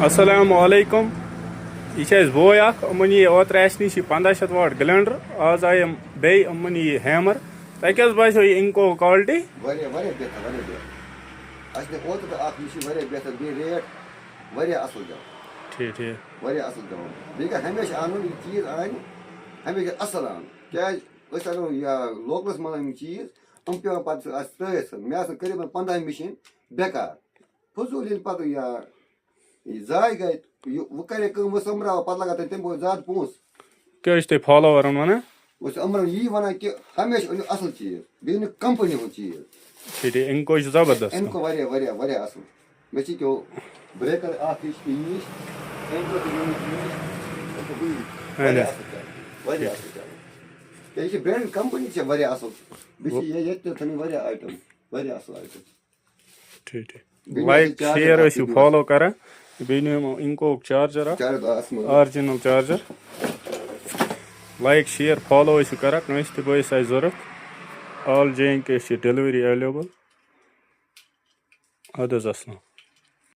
Assalamualaikum. यह बोय अमन ओतर नश 1500 वाट ग्लैंडर आज आय बे अमन hammer तह बासो इंको क्वालिटी ठीक ठीक हमेशा अन यह चीज हमेशा असल अन क्या लोकलस मन चीज पे पे मे कर 15 मशीन बेकार फजूल पे जाय गए वो करे वो समरा पे लगा तम गो ज्यादा पोस क्या फॉलोवर वन अमर यी वन कि हमेशा अनु असल चीज बे कंपनी हूँ चीज ठीक इनको जबरदस्त इनको असल मे क्यों ब्रेकर यह ब्रांड कंपनी असल ये आइटम असल आइटम ठीक लाइक शेयर फॉलो कर इंको charger original charger like share follow कर कंस तस जरूरत ऑल J&K डिलीवरी अवेलेबल अद अस्सलाम।